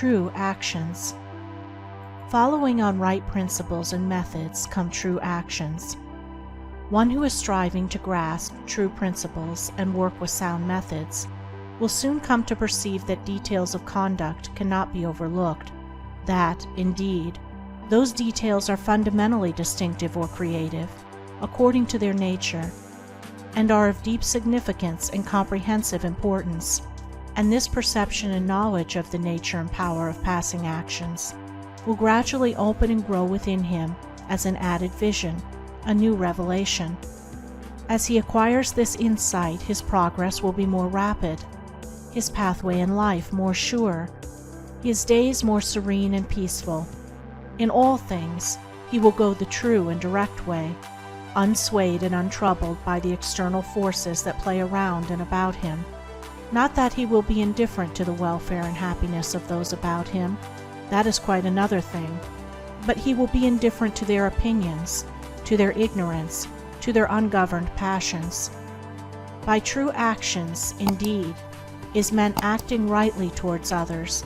true actions. Following on right principles and methods come true actions. One who is striving to grasp true principles and work with sound methods will soon come to perceive that details of conduct cannot be overlooked, that, indeed, those details are fundamentally distinctive or creative, according to their nature, and are of deep significance and comprehensive importance, and this perception and knowledge of the nature and power of passing actions will gradually open and grow within him as an added vision, a new revelation. As he acquires this insight, his progress will be more rapid, his pathway in life more sure, his days more serene and peaceful. In all things, he will go the true and direct way, unswayed and untroubled by the external forces that play around and about him. Not that he will be indifferent to the welfare and happiness of those about him, that is quite another thing, but he will be indifferent to their opinions, to their ignorance, to their ungoverned passions. By true actions, indeed, is meant acting rightly towards others,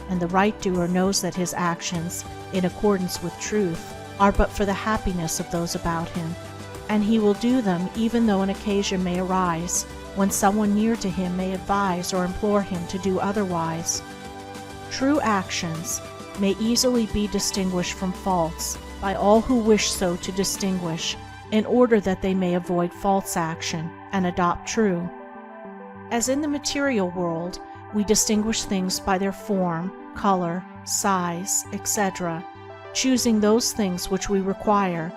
and the right doer knows that his actions, in accordance with truth, are but for the happiness of those about him, and he will do them even though an occasion may arise when someone near to him may advise or implore him to do otherwise. True actions may easily be distinguished from false by all who wish so to distinguish, in order that they may avoid false action and adopt true. As in the material world, we distinguish things by their form, color, size, etc., choosing those things which we require,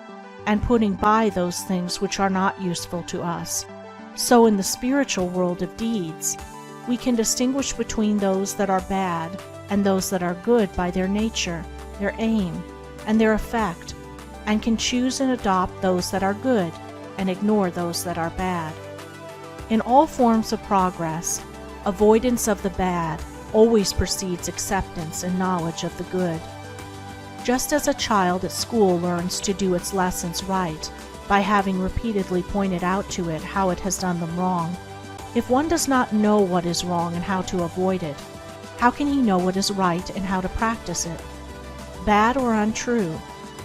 and putting by those things which are not useful to us. So in the spiritual world of deeds, we can distinguish between those that are bad and those that are good by their nature, their aim, and their effect, and can choose and adopt those that are good and ignore those that are bad. In all forms of progress, avoidance of the bad always precedes acceptance and knowledge of the good. Just as a child at school learns to do its lessons right by having repeatedly pointed out to it how it has done them wrong, if one does not know what is wrong and how to avoid it, how can he know what is right and how to practice it? Bad or untrue,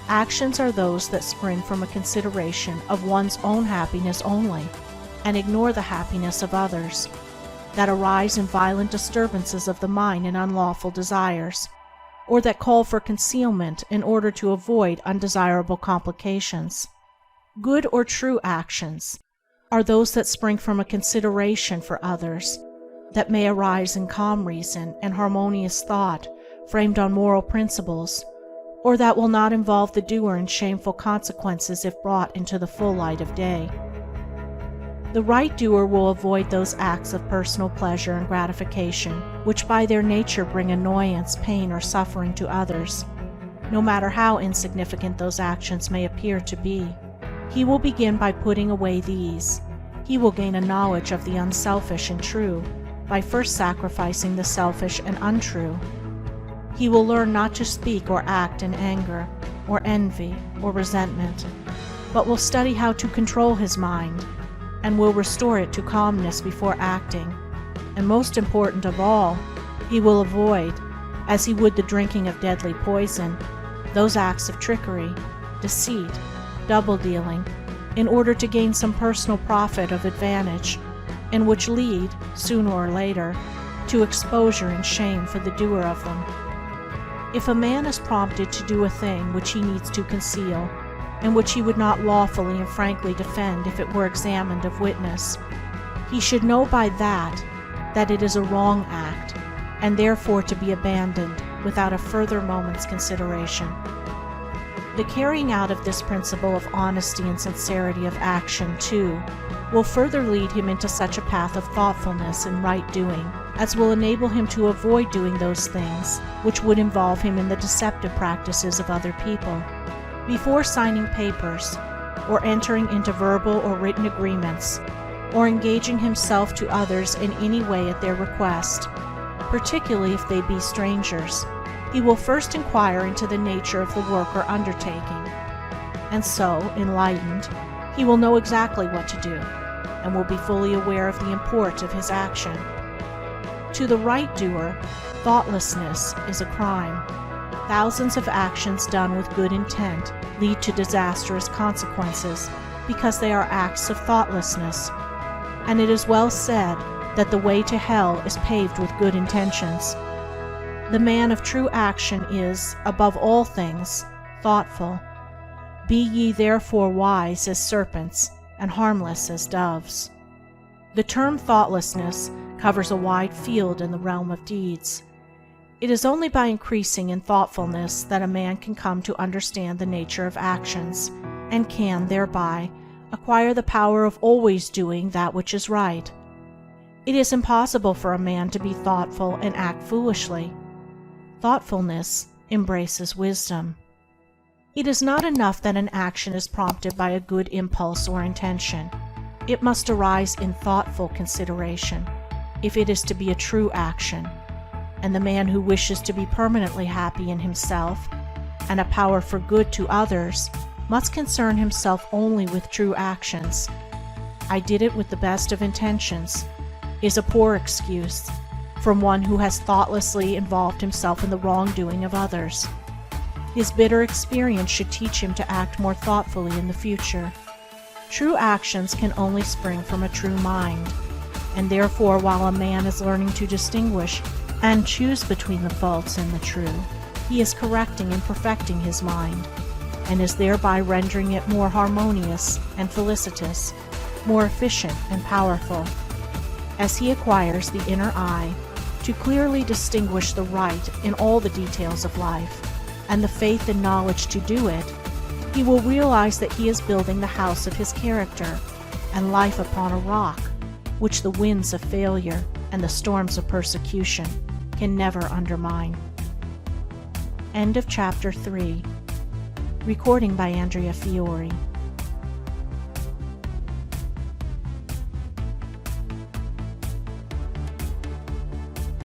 actions are those that spring from a consideration of one's own happiness only, and ignore the happiness of others, that arise in violent disturbances of the mind and unlawful desires, or that call for concealment in order to avoid undesirable complications. Good or true actions are those that spring from a consideration for others, that may arise in calm reason and harmonious thought framed on moral principles, or that will not involve the doer in shameful consequences if brought into the full light of day. The right doer will avoid those acts of personal pleasure and gratification which by their nature bring annoyance, pain, or suffering to others, no matter how insignificant those actions may appear to be. He will begin by putting away these. He will gain a knowledge of the unselfish and true by first sacrificing the selfish and untrue. He will learn not to speak or act in anger, or envy, or resentment, but will study how to control his mind, and will restore it to calmness before acting. And most important of all, he will avoid, as he would the drinking of deadly poison, those acts of trickery, deceit, double-dealing, in order to gain some personal profit of advantage, and which lead, sooner or later, to exposure and shame for the doer of them. If a man is prompted to do a thing which he needs to conceal, and which he would not lawfully and frankly defend if it were examined of witness, he should know by that it is a wrong act, and therefore to be abandoned without a further moment's consideration. The carrying out of this principle of honesty and sincerity of action, too, will further lead him into such a path of thoughtfulness and right doing as will enable him to avoid doing those things which would involve him in the deceptive practices of other people. Before signing papers, or entering into verbal or written agreements, or engaging himself to others in any way at their request, particularly if they be strangers, he will first inquire into the nature of the work or undertaking, and so, enlightened, he will know exactly what to do, and will be fully aware of the import of his action. To the right doer, Thoughtlessness is a crime. Thousands of actions done with good intent lead to disastrous consequences because they are acts of thoughtlessness. And it is well said that the way to hell is paved with good intentions. The man of true action is, above all things, thoughtful. Be ye therefore wise as serpents, and harmless as doves. The term thoughtlessness covers a wide field in the realm of deeds. It is only by increasing in thoughtfulness that a man can come to understand the nature of actions, and can, thereby, acquire the power of always doing that which is right. It is impossible for a man to be thoughtful and act foolishly. Thoughtfulness embraces wisdom. It is not enough that an action is prompted by a good impulse or intention. It must arise in thoughtful consideration, if it is to be a true action. And the man who wishes to be permanently happy in himself and a power for good to others must concern himself only with true actions. "I did it with the best of intentions" is a poor excuse from one who has thoughtlessly involved himself in the wrongdoing of others. His bitter experience should teach him to act more thoughtfully in the future. True actions can only spring from a true mind, and therefore while a man is learning to distinguish and choose between the false and the true, he is correcting and perfecting his mind, and is thereby rendering it more harmonious and felicitous, more efficient and powerful. As he acquires the inner eye to clearly distinguish the right in all the details of life, and the faith and knowledge to do it, he will realize that he is building the house of his character and life upon a rock, which the winds of failure and the storms of persecution can never undermine. End of Chapter 3. Recording by Andrea Fiore.